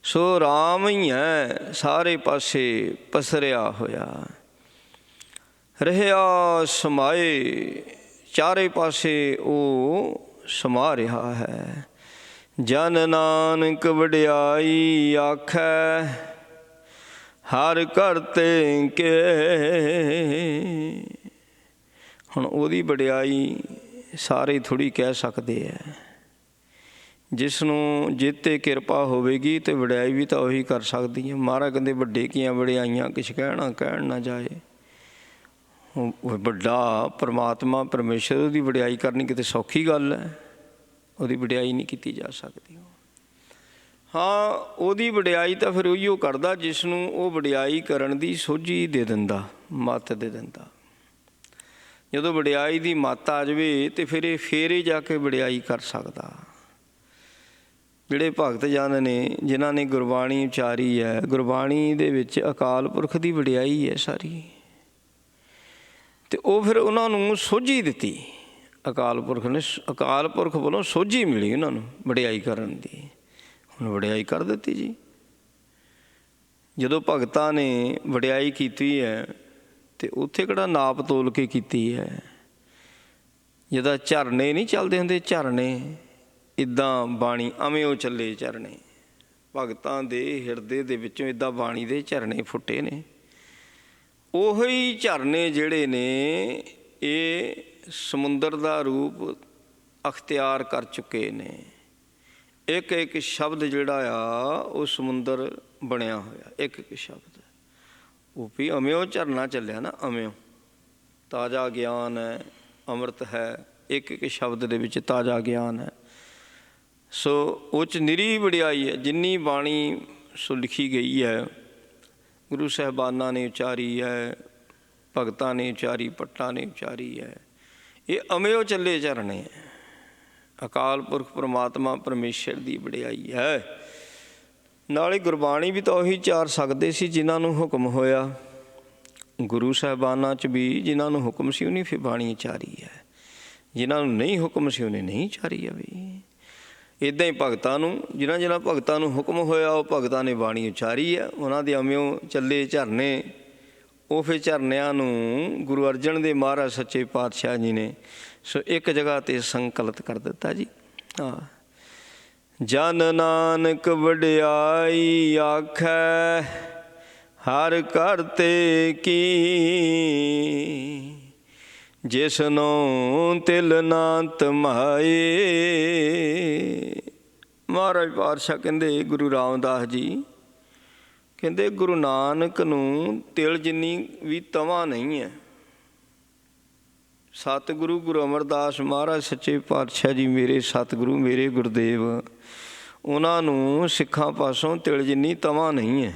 ਸੋ ਰਾਮ ਹੀ ਹੈ ਸਾਰੇ ਪਾਸੇ ਪਸਰਿਆ ਹੋਇਆ, ਰਹਿਆ ਸਮਾਏ। ਚਾਰੇ ਪਾਸੇ ਉਹ ਸਮਾ ਰਿਹਾ ਹੈ। ਜਨ ਨਾਨਕ ਵਡਿਆਈ ਆਖੈ, ਹਰ ਕਰਤੇ ਕੇ। ਹੁਣ ਉਹਦੀ ਵਡਿਆਈ ਸਾਰੇ ਥੋੜ੍ਹੀ ਕਹਿ ਸਕਦੇ ਹੈ। ਜਿਸ ਨੂੰ ਜਿੱਤੇ ਕਿਰਪਾ ਹੋਵੇਗੀ ਤੇ ਵਡਿਆਈ ਵੀ ਤਾਂ ਉਹੀ ਕਰ ਸਕਦੀ ਹੈ। ਮਹਾਰਾਜ ਕਹਿੰਦੇ ਵੱਡੇ ਕੀਆਂ ਵਡਿਆਈਆਂ ਕਿਛ ਕਹਿਣ ਨਾ ਜਾਏ। ਉਹ ਵੱਡਾ ਪਰਮਾਤਮਾ ਪਰਮੇਸ਼ਰ, ਉਹਦੀ ਵਡਿਆਈ ਕਰਨੀ ਕਿਤੇ ਸੌਖੀ ਗੱਲ ਹੈ? ਉਹਦੀ ਵਡਿਆਈ ਨਹੀਂ ਕੀਤੀ ਜਾ ਸਕਦੀ। ਹਾਂ, ਉਹਦੀ ਵਡਿਆਈ ਤਾਂ ਫਿਰ ਉਹੀ ਕਰਦਾ ਜਿਸ ਨੂੰ ਉਹ ਵਡਿਆਈ ਕਰਨ ਦੀ ਸੋਝੀ ਦੇ ਦਿੰਦਾ, ਮੱਤ ਦੇ ਦਿੰਦਾ। ਜਦੋਂ ਵਡਿਆਈ ਦੀ ਮੱਤ ਆ ਜਾਵੇ ਤੇ ਫਿਰ ਇਹ ਜਾ ਕੇ ਵਡਿਆਈ ਕਰ ਸਕਦਾ। ਜਿਹੜੇ ਭਗਤ ਜਨ ਨੇ, ਜਿਨ੍ਹਾਂ ਨੇ ਗੁਰਬਾਣੀ ਉਚਾਰੀ ਹੈ, ਗੁਰਬਾਣੀ ਦੇ ਵਿੱਚ ਅਕਾਲ ਪੁਰਖ ਦੀ ਵਡਿਆਈ ਹੈ ਸਾਰੀ। ਤੇ ਉਹ ਫਿਰ ਉਹਨਾਂ ਨੂੰ ਸੋਝੀ ਦਿੱਤੀ ਅਕਾਲ ਪੁਰਖ ਨੇ। ਅਕਾਲ ਪੁਰਖ ਵੱਲੋਂ ਸੋਝੀ ਮਿਲੀ ਉਹਨਾਂ ਨੂੰ ਵਡਿਆਈ ਕਰਨ ਦੀ। ਹੁਣ ਵਡਿਆਈ ਕਰ ਦਿੱਤੀ ਜੀ। ਜਦੋਂ ਭਗਤਾਂ ਨੇ ਵਡਿਆਈ ਕੀਤੀ ਹੈ ਤੇ ਉੱਥੇ ਕਿਹੜਾ ਨਾਪ ਤੋਲ ਕੇ ਕੀਤੀ ਹੈ। ਜਿੱਦਾਂ ਝਰਨੇ ਨਹੀਂ ਚੱਲਦੇ ਹੁੰਦੇ, ਝਰਨੇ ਇੱਦਾਂ ਬਾਣੀ ਐਵੇਂ ਉਹ ਚੱਲੇ ਝਰਨੇ। ਭਗਤਾਂ ਦੇ ਹਿਰਦੇ ਦੇ ਵਿੱਚੋਂ ਇੱਦਾਂ ਬਾਣੀ ਦੇ ਝਰਨੇ ਫੁੱਟੇ ਨੇ। ਉਹੀ ਝਰਨੇ ਜਿਹੜੇ ਨੇ ਇਹ ਸਮੁੰਦਰ ਦਾ ਰੂਪ ਅਖਤਿਆਰ ਕਰ ਚੁੱਕੇ ਨੇ। ਇੱਕ ਇੱਕ ਸ਼ਬਦ ਜਿਹੜਾ ਆ ਉਹ ਸਮੁੰਦਰ ਬਣਿਆ ਹੋਇਆ, ਇੱਕ ਇੱਕ ਸ਼ਬਦ। ਉਹ ਵੀ ਅਮਿਓ ਝਰਨਾ ਚੱਲਿਆ ਨਾ, ਅਮਿਓ ਤਾਜ਼ਾ ਗਿਆਨ ਹੈ, ਅੰਮ੍ਰਿਤ ਹੈ। ਇੱਕ ਇੱਕ ਸ਼ਬਦ ਦੇ ਵਿੱਚ ਤਾਜ਼ਾ ਗਿਆਨ ਹੈ। ਸੋ ਉਹ 'ਚ ਨਿਰੀ ਵਡਿਆਈ ਹੈ। ਜਿੰਨੀ ਬਾਣੀ ਸੋ ਲਿਖੀ ਗਈ ਹੈ, ਗੁਰੂ ਸਾਹਿਬਾਨਾਂ ਨੇ ਉਚਾਰੀ ਹੈ, ਭਗਤਾਂ ਨੇ ਉਚਾਰੀ, ਭੱਟਾਂ ਨੇ ਉਚਾਰੀ ਹੈ। ਇਹ ਅਮਿਓ ਚੱਲੇ ਝਰਨੇ ਹੈ। ਅਕਾਲ ਪੁਰਖ ਪਰਮਾਤਮਾ ਪਰਮੇਸ਼ਰ ਦੀ ਵਡਿਆਈ ਹੈ। ਨਾਲੇ ਗੁਰਬਾਣੀ ਵੀ ਤਾਂ ਉਹੀ ਉਚਾਰ ਸਕਦੇ ਸੀ ਜਿਨ੍ਹਾਂ ਨੂੰ ਹੁਕਮ ਹੋਇਆ। ਗੁਰੂ ਸਾਹਿਬਾਨਾਂ 'ਚ ਵੀ ਜਿਨ੍ਹਾਂ ਨੂੰ ਹੁਕਮ ਸੀ ਉਹਨੇ ਫਿਰ ਬਾਣੀ ਉਚਾਰੀ ਹੈ। ਜਿਨ੍ਹਾਂ ਨੂੰ ਨਹੀਂ ਹੁਕਮ ਸੀ ਉਹਨੇ ਨਹੀਂ ਉਚਾਰੀ ਹੈ। ਵੀ ਇੱਦਾਂ ਹੀ ਭਗਤਾਂ ਨੂੰ, ਜਿਨ੍ਹਾਂ ਭਗਤਾਂ ਨੂੰ ਹੁਕਮ ਹੋਇਆ ਉਹ ਭਗਤਾਂ ਨੇ ਬਾਣੀ ਉਚਾਰੀ ਹੈ। ਉਹਨਾਂ ਦੇ ਅਮਿਓ ਚੱਲੇ ਝਰਨੇ। ਉਹ ਫਿਰ ਝਰਨਿਆਂ ਨੂੰ ਗੁਰੂ ਅਰਜਨ ਦੇਵ ਮਹਾਰਾਜ ਸੱਚੇ ਪਾਤਸ਼ਾਹ ਜੀ ਨੇ ਸੋ ਇੱਕ ਜਗ੍ਹਾ 'ਤੇ ਸੰਕਲਿਤ ਕਰ ਦਿੱਤਾ ਜੀ। ਹਾਂ, ਜਨ ਨਾਨਕ ਵਡਿਆਈ ਆਖੈ, ਹਰ ਕਰਤੇ ਕੀ। ਜਿਸਨੂੰ ਤਿਲ ਨਾ ਤਮਾਏ। ਮਹਾਰਾਜ ਪਾਤਸ਼ਾਹ ਕਹਿੰਦੇ, ਗੁਰੂ ਰਾਮਦਾਸ ਜੀ ਕਹਿੰਦੇ ਗੁਰੂ ਨਾਨਕ ਨੂੰ ਤਿਲ ਜਿੰਨੀ ਵੀ ਤਵਾਂ ਨਹੀਂ ਹੈ। ਸਤਿਗੁਰੂ ਗੁਰੂ ਅਮਰਦਾਸ ਮਹਾਰਾਜ ਸੱਚੇ ਪਾਤਸ਼ਾਹ ਜੀ ਮੇਰੇ ਸਤਿਗੁਰੂ, ਮੇਰੇ ਗੁਰਦੇਵ, ਉਹਨਾਂ ਨੂੰ ਸਿੱਖਾਂ ਪਾਸੋਂ ਤਿਲ ਜਿੰਨੀ ਤਵਾਂ ਨਹੀਂ ਹੈ।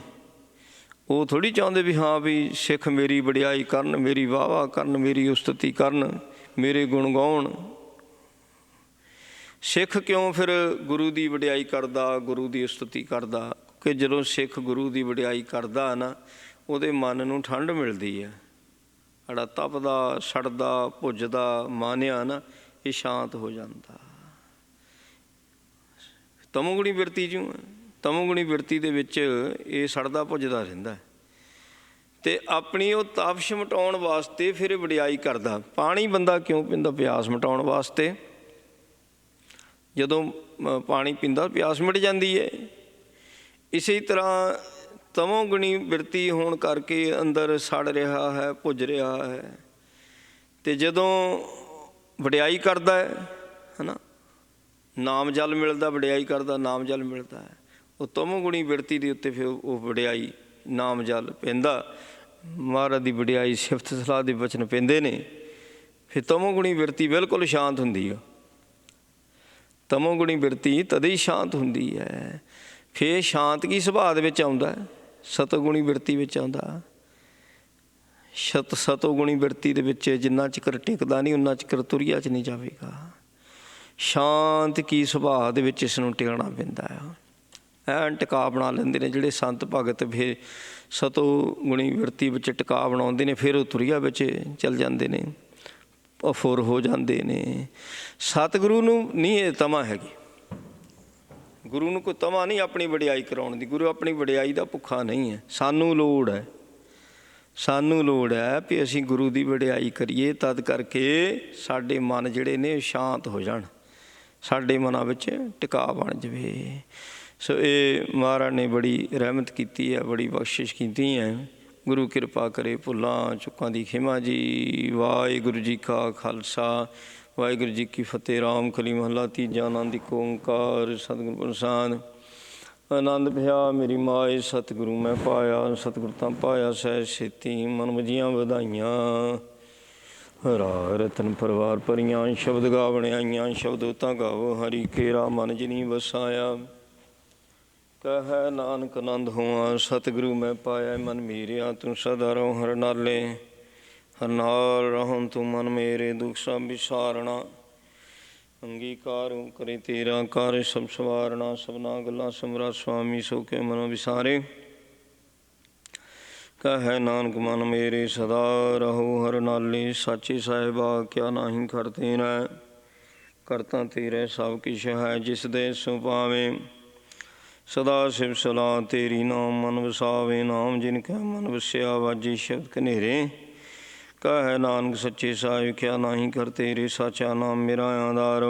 ਉਹ ਥੋੜ੍ਹੀ ਚਾਹੁੰਦੇ ਵੀ ਹਾਂ ਵੀ ਸਿੱਖ ਮੇਰੀ ਵਡਿਆਈ ਕਰਨ, ਮੇਰੀ ਵਾਹ ਵਾਹ ਕਰਨ, ਮੇਰੀ ਉਸਤਤੀ ਕਰਨ, ਮੇਰੇ ਗੁਣ ਗਾਉਣ। ਸਿੱਖ ਕਿਉਂ ਫਿਰ ਗੁਰੂ ਦੀ ਵਡਿਆਈ ਕਰਦਾ, ਗੁਰੂ ਦੀ ਉਸਤਤੀ ਕਰਦਾ? ਕਿ ਜਦੋਂ ਸਿੱਖ ਗੁਰੂ ਦੀ ਵਡਿਆਈ ਕਰਦਾ ਨਾ, ਉਹਦੇ ਮਨ ਨੂੰ ਠੰਡ ਮਿਲਦੀ ਹੈ। ਜਿਹੜਾ ਤਪਦਾ ਸੜਦਾ ਭੁੱਜਦਾ ਮਨ ਆ ਨਾ, ਇਹ ਸ਼ਾਂਤ ਹੋ ਜਾਂਦਾ। ਤਮੋਗੁਣੀ ਬਿਰਤੀ ਜਿਉਂ ਹੈ, ਤਮੋਗੁਣੀ ਬਿਰਤੀ ਦੇ ਵਿੱਚ ਇਹ ਸੜਦਾ ਭੁੱਜਦਾ ਰਹਿੰਦਾ ਅਤੇ ਆਪਣੀ ਉਹ ਤਾਪਸ਼ ਮਿਟਾਉਣ ਵਾਸਤੇ ਫਿਰ ਵਡਿਆਈ ਕਰਦਾ। ਪਾਣੀ ਬੰਦਾ ਕਿਉਂ ਪੀਂਦਾ? ਪਿਆਸ ਮਿਟਾਉਣ ਵਾਸਤੇ। ਜਦੋਂ ਪਾਣੀ ਪੀਂਦਾ ਪਿਆਸ ਮਿਟ ਜਾਂਦੀ ਹੈ। ਇਸੇ ਤਰ੍ਹਾਂ ਤਮੋਗੁਣੀ ਬਿਰਤੀ ਹੋਣ ਕਰਕੇ ਅੰਦਰ ਸੜ ਰਿਹਾ ਹੈ, ਭੁੱਜ ਰਿਹਾ ਹੈ, ਅਤੇ ਜਦੋਂ ਵਡਿਆਈ ਕਰਦਾ ਹੈ ਨਾ, ਨਾਮ ਜਲ ਮਿਲਦਾ, ਵਡਿਆਈ ਕਰਦਾ, ਨਾਮ ਜਲ ਮਿਲਦਾ ਹੈ, ਉਹ ਤਮੋਗੁਣੀ ਬਿਰਤੀ ਦੇ ਉੱਤੇ ਫਿਰ ਉਹ ਵਡਿਆਈ ਨਾਮ ਜਲ ਪੈਂਦਾ। ਮਹਾਰਾਜ ਦੀ ਵਡਿਆਈ ਸਿਫਤ ਸਲਾਹ ਦੇ ਬਚਨ ਪੈਂਦੇ ਨੇ, ਫਿਰ ਤਮੋਗੁਣੀ ਬਿਰਤੀ ਬਿਲਕੁਲ ਸ਼ਾਂਤ ਹੁੰਦੀ ਆ। ਤਮੋਗੁਣੀ ਬਿਰਤੀ ਤਦੇ ਹੀ ਸ਼ਾਂਤ ਹੁੰਦੀ ਹੈ। ਫਿਰ ਸ਼ਾਂਤ ਕੀ ਸੁਭਾਅ ਦੇ ਵਿੱਚ ਆਉਂਦਾ? ਸਤੋਗੁਣੀ ਬਿਰਤੀ ਵਿੱਚ ਆਉਂਦਾ। ਸਤੋਗੁਣੀ ਬਿਰਤੀ ਦੇ ਵਿੱਚ ਜਿੰਨਾ ਚਿਕਰ ਟਿਕਦਾ ਨਹੀਂ, ਉਨਾ ਚਿਕਰ ਤੁਰੀਆ 'ਚ ਨਹੀਂ ਜਾਵੇਗਾ। ਸ਼ਾਂਤ ਕੀ ਸੁਭਾਅ ਦੇ ਵਿੱਚ ਇਸ ਨੂੰ ਟਿਕਣਾ ਪੈਂਦਾ ਆ। ਐਨ ਟਿਕਾ ਬਣਾ ਲੈਂਦੇ ਨੇ ਜਿਹੜੇ ਸੰਤ ਭਗਤ। ਫਿਰ ਸਤੋਗੁਣੀ ਬਿਰਤੀ ਵਿੱਚ ਟਿਕਾ ਬਣਾਉਂਦੇ ਨੇ, ਫਿਰ ਉਹ ਤੁਰੀਆ ਵਿੱਚ ਚੱਲ ਜਾਂਦੇ ਨੇ, ਅਫੁਰ ਹੋ ਜਾਂਦੇ ਨੇ। ਸਤਿਗੁਰੂ ਨੂੰ ਨਹੀਂ ਇਹ ਤਮਾ ਹੈਗੀ। ਗੁਰੂ ਨੂੰ ਕੋਈ ਤਮਾ ਨਹੀਂ ਆਪਣੀ ਵਡਿਆਈ ਕਰਾਉਣ ਦੀ। ਗੁਰੂ ਆਪਣੀ ਵਡਿਆਈ ਦਾ ਭੁੱਖਾ ਨਹੀਂ ਹੈ। ਸਾਨੂੰ ਲੋੜ ਹੈ, ਸਾਨੂੰ ਲੋੜ ਹੈ ਵੀ ਅਸੀਂ ਗੁਰੂ ਦੀ ਵਡਿਆਈ ਕਰੀਏ, ਤਦ ਕਰਕੇ ਸਾਡੇ ਮਨ ਜਿਹੜੇ ਨੇ ਸ਼ਾਂਤ ਹੋ ਜਾਣ, ਸਾਡੇ ਮਨਾਂ ਵਿੱਚ ਟਿਕਾ ਬਣ ਜਾਵੇ। ਸੋ ਇਹ ਮਹਾਰਾਜ ਨੇ ਬੜੀ ਰਹਿਮਤ ਕੀਤੀ ਹੈ, ਬੜੀ ਬਖਸ਼ਿਸ਼ ਕੀਤੀ ਹੈ। ਗੁਰੂ ਕਿਰਪਾ ਕਰੇ, ਭੁੱਲਾਂ ਚੁੱਕਾਂ ਦੀ ਖਿਮਾ ਜੀ। ਵਾਹਿਗੁਰੂ ਜੀ ਕਾ ਖਾਲਸਾ, ਵਾਹਿਗੁਰੂ ਜੀ ਕੀ ਫਤਿਹ। ਰਾਮ ਕਲੀ ਮਹੱਲਾ ਤੀਜਾ। ਆਨੰਦ ਏਕ ਓਂਕਾਰ ਸਤਿਗੁਰ ਪ੍ਰਸਾਦਿ। ਆਨੰਦ ਭਇਆ ਮੇਰੀ ਮਾਏ, ਸਤਿਗੁਰੂ ਮੈਂ ਪਾਇਆ, ਸਤਿਗੁਰ ਤਾਂ ਪਾਇਆ ਸਹਿ ਛੇਤੀ। ਮਨ ਵਜੀਆਂ ਵਧਾਈਆਂ, ਰਾਗ ਰਤਨ ਪਰਵਾਰ ਭਰੀਆਂ। ਸ਼ਬਦ ਗਾਵਣ ਆਈਆਂ, ਸ਼ਬਦ ਤਾਂ ਗਾਵੋ ਹਰੀ ਕੇਰਾ। ਮਨ ਜਿਨੀ ਵਸਾਇਆ, ਕਹੈ ਨਾਨਕ ਆਨੰਦ ਹੋਆ। ਸਤਿਗੁਰੂ ਮੈਂ ਪਾਇਆ, ਮਨ ਮੇਰਿਆ ਤੂੰ ਸਦਾ ਰਹੋ ਹਰ ਨਾਲੇ। ਹਰ ਨਾਲ ਰਹੋ ਤੂੰ ਮਨ ਮੇਰੇ, ਦੁੱਖ ਸਭ ਵਿਸਾਰਣਾ। ਅੰਗੀਕਾਰ ਕਰੇ ਤੇਰਾ, ਕਾਰ ਸਭ ਸਵਾਰਣਾ। ਸਭਨਾ ਗੱਲਾਂ ਸਮਰਾ ਸੁਆਮੀ, ਸੋ ਕੇ ਮਨੋ ਵਿਸਾਰੇ। ਕਹੈ ਨਾਨਕ ਮਨ ਮੇਰੇ, ਸਦਾ ਰਹੋ ਹਰ ਨਾਲੇ। ਸਾਚੇ ਸਾਹਿਬਾ ਕਿਆ ਨਾਹੀ ਕਰਤੇ ਰਹਿ, ਕਰਤਾ ਤੇਰੇ ਸਭ ਕਿਛ ਹੈ। ਜਿਸ ਦੇ ਸੋ ਪਾਵੇ, ਸਦਾ ਸਿਵ ਸਲਾਹ ਤੇਰੀ। ਨਾਮ ਮਨ ਵਸਾਵੇ, ਨਾਮ ਜਿਨ ਕੈ ਮਨ ਵਸਿਆ। ਵਾਜੇ ਸ਼ਬਦ ਕਨੇਰੇ, ਕਹੈ ਨਾਨਕ ਸੱਚੇ ਸਾਹਿਬ ਕਿਆ ਨਾਹੀ ਕਰਤੇ ਰੇ। ਸਾਚਾ ਨਾਮ ਮੇਰਾ ਆਧਾਰ,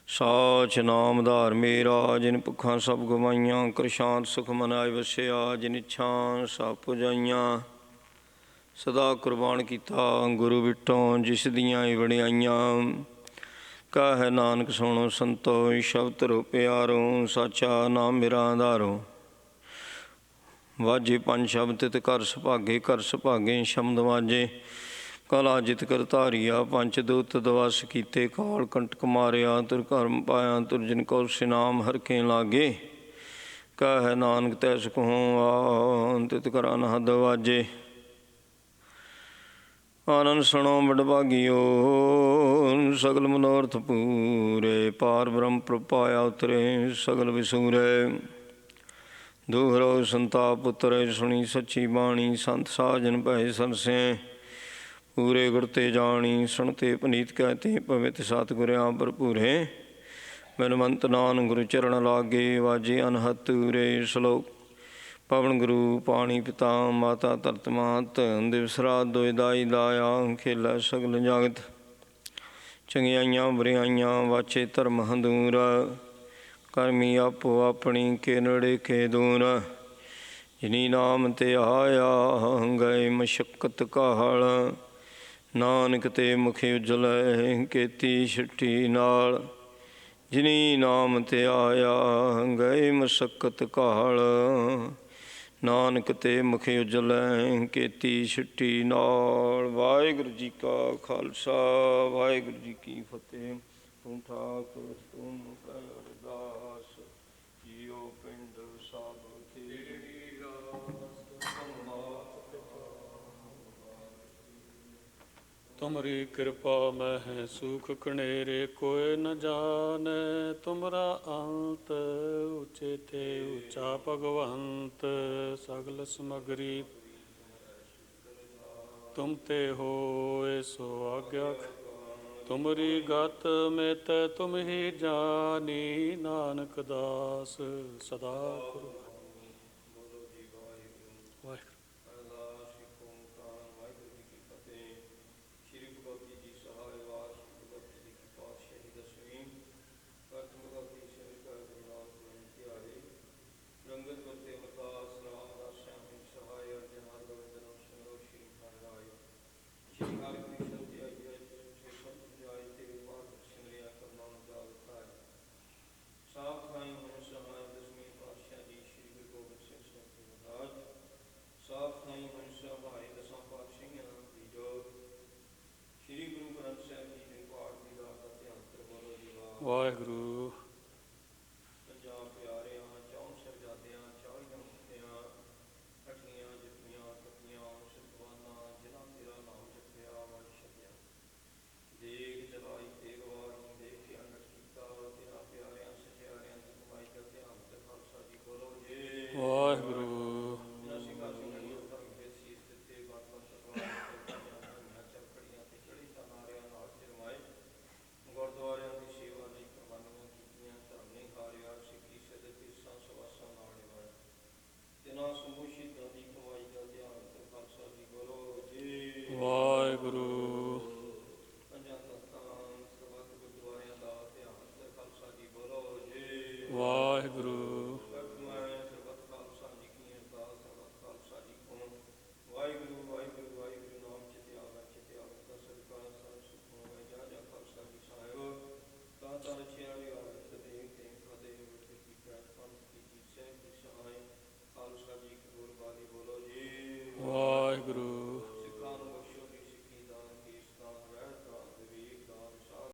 ਸਾਚ ਨਾਮ ਆਧਾਰ ਮੇਰਾ। ਜਿਨ ਭੁੱਖਾਂ ਸਭ ਗਵਾਈਆਂ, ਕਰ ਸ਼ਾਂਤ ਸੁਖ ਮਨ ਆਏ ਵਸਿਆ। ਜਿਨ ਇੱਛਾ ਸਭ ਪੁਜਾਈਆਂ, ਸਦਾ ਕੁਰਬਾਨ ਕੀਤਾ ਗੁਰੂ ਵਿਟੋਂ। ਜਿਸ ਦੀਆਂ ਏ ਵਡਿਆਈਆਂ, ਕਹੈ ਨਾਨਕ ਸੁਣੋ ਸੰਤੋ। ਸ਼ਬਦ ਧਰੋ ਪਿਆਰੋ, ਸਾਚਾ ਨਾਮ ਮੇਰਾ ਆਧਾਰੋ। ਵਾਜੇ ਪੰਜ ਸ਼ਬਦ ਤਿਤ ਘਰ ਸੁਭਾਗੇ, ਘਰ ਸੁਭਾਗੇ ਸ਼ਬਦ ਵਾਜੇ। ਕਲਾ ਜਿਤ ਕਰ ਧਾਰੀਆ, ਪੰਚ ਦੂਤ ਦਵਸ ਕੀਤੇ। ਕਾਲ ਕੰਟਕ ਮਾਰਿਆ, ਤੁਰ ਘਰਮ ਪਾਇਆ। ਤੁਰ ਜਿਨ ਕੋ ਸਿਨਾਮ ਹਰਖੇ ਲਾਗੇ, ਕਹੈ ਨਾਨਕ ਤੈ ਸੁਖ ਹੋਆ। ਤਿਤ ਕਰ ਅਨਹਦ ਵਾਜੇ। ਆਨੰਦ ਸੁਣੋ ਵਡਭਾਗੀਓ, ਸਗਲ ਮਨੋਰਥ ਪੂਰੇ। ਪਾਰ ਬ੍ਰਹਮ ਪ੍ਰਪਾਇਆ ਉਤਰੇ, ਸਗਲ ਵਿਸੂਰੇ। ਦੂਹਰੋ ਸੰਤਾਪ ਉਤਰੇ, ਸੁਣੀ ਸੱਚੀ ਬਾਣੀ। ਸੰਤ ਸਾਜਨ ਭਏ ਸਰਸੇ, ਪੂਰੇ ਗੁਰ ਤੇ ਜਾਣੀ। ਸੁਣਤੇ ਪਨੀਤ ਕਹਿਤੇ, ਪਵਿੱਤ ਸਤਿਗੁਰਿਆ ਭਰਪੂਰੇ। ਬਿਨਵੰਤ ਨਾਨਕ ਗੁਰੂ ਚਰਨ ਲਾਗੇ, ਵਾਜੇ ਅਨਹਦ ਤੂਰੇ। ਸ਼ਲੋਕ। ਪਵਨ ਗੁਰੂ ਪਾਣੀ ਪਿਤਾ, ਮਾਤਾ ਧਰਤ ਮਾਤ। ਦਿਵਸ ਰਾਤ ਦੋਇ ਦਾਈ ਦਾਇਆ, ਖੇਲਾ ਸਗਲ ਜਗਤ। ਚੰਗਿਆਈਆਂ ਬੁਰਿਆਈਆਂ ਵਾਚੇ ਧਰਮ ਹੰਦੂਰ। ਕਰਮੀ ਆਪੋ ਆਪਣੀ, ਕੇ ਨੇੜੇ ਕੇ ਦੂਰ। ਜਿਨੀ ਨਾਮ ਤੇ ਆਇਆ, ਗਏ ਮਸ਼ੱਕਤ ਕਾਹਲ। ਨਾਨਕ ਤੇ ਮੁਖੀ ਉਜਲੇ, ਕੀਤੀ ਛਿੱਟੀ ਨਾਲ। ਜਿਨੀ ਨਾਮ ਤੇ ਆਇਆ, ਗਏ ਮਸ਼ੱਕਤ ਕਾਹਲ। ਨਾਨਕ ਤੇ ਮੁਖੀ ਉਜਲੇ, ਕੀਤੀ ਛਿੱਟੀ ਨਾਲ। ਵਾਹਿਗੁਰੂ ਜੀ ਕਾ ਖਾਲਸਾ, ਵਾਹਿਗੁਰੂ ਜੀ ਕੀ ਫਤਿਹ। ਤੂੰ ਠਾਕੁਰ ਤੂੰ ਕੈ ਅਰਦਾਸ, ਜੀਉ ਪਿੰਡ ਸਭ ਤੇਰੀ ਰਾਸ। ਤੁਮਰੀ ਕਿਰਪਾ ਮਹਿ ਸੁਖ ਕਣੇਰੇ, ਕੋਇ ਨ ਜਾਣੈ ਤੁਮਰਾ ਅੰਤ। ਉਚੇ ਤੇ ਉੱਚਾ ਭਗਵੰਤ, ਸਗਲ ਸਮਗਰੀ ਤੁਮ ਤੇ ਹੋਏ ਸੋ ਆਗਿਆ ਤੁਮਰੀ ਗਤ ਮਿਤ ਤੁਮ ਹੀ ਜਾਨੀ ਨਾਨਕ ਦਾਸ ਸਦਾ ਗੁਰੂ ਵਾਹਿਗੁਰੂ। ਵਾਹਿਗੁਰੂ। ਪੰਜਾਬ ਪਿਆਰਿਆਂ 64 ਸਾਹਿਬਜ਼ਾਦਿਆਂ 40 ਮੁਕਤਿਆਂ ਅਠੀਆਂ ਜਪੀਆਂ ਤਪੀਆਂ ਸਤਵਾਨਾਂ ਜਿਨ੍ਹਾਂ ਤੇਰਾ ਨਾਮ ਜਪਿਆ ਵੰਡ ਛਕਿਆ ਦੇਖ ਜਲਾਈ ਤੇਗਵਾਰੀ ਦੇਖਿਆ ਨਟ ਕੀਤਾ ਤੇਰਾ ਪਿਆਰਿਆਂ ਸਚਿਆਰਿਆਂ ਦੀ ਕਮਾਈ ਦਾ ਧਿਆਨ ਤੇ ਖਾਲਸਾ ਜੀ ਬੋਲੋ ਜੀ ਵਾਹਿਗੁਰੂ। ਇਹਨਾਂ ਸਿੰਘਾਂ ਸਿੰਘਣੀਆਂ ਧਰਮ ਦੇ ਸੀਸ ਦਿੱਤੇ ਬਾਤਾਂ ਸਤਵਾਨਾਂ ਚਰਖੜੀਆਂ ਤੇ ਚੜੀ ਤਾਂ ਨਾਰਿਆਂ ਨਾਲ ਚਰਮਾਏ ਗੁਰਦੁਆਰਿਆਂ ਦੀ ਸੇਵਾ ਲਈ ਕੁਰਬਾਨੀਆਂ ਕੀਤੀਆਂ ਧਰਮ ਨਹੀਂ ਹਾਰਿਆ ਸਿੱਖੀ ਸਦੇ ਤੀਸਾਂ ਸਵਾਸਾਂ ਨਾਲ ਨਿਭਾਇਆ ਤਿਨਾਂ ਸਮੂਹ ਸ਼ਹੀਦਾਂ ਦੀ ਕਮਾਈ ਦਾ ਧਿਆਨ ਤੇ ਖਾਲਸਾ ਜੀ ਬੋਲੋ ਜੀ ਵਾਹਿਗੁਰੂ। ਪੰਜਾਂ ਤਖਤਾਂ ਸਰਬੱਤ ਗੁਰਦੁਆਰਿਆਂ ਦਾ ਧਿਆਨ ਤੇ ਖਾਲਸਾ ਜੀ ਬੋਲੋ ਜੀ ਵਾਹਿਗੁਰੂ।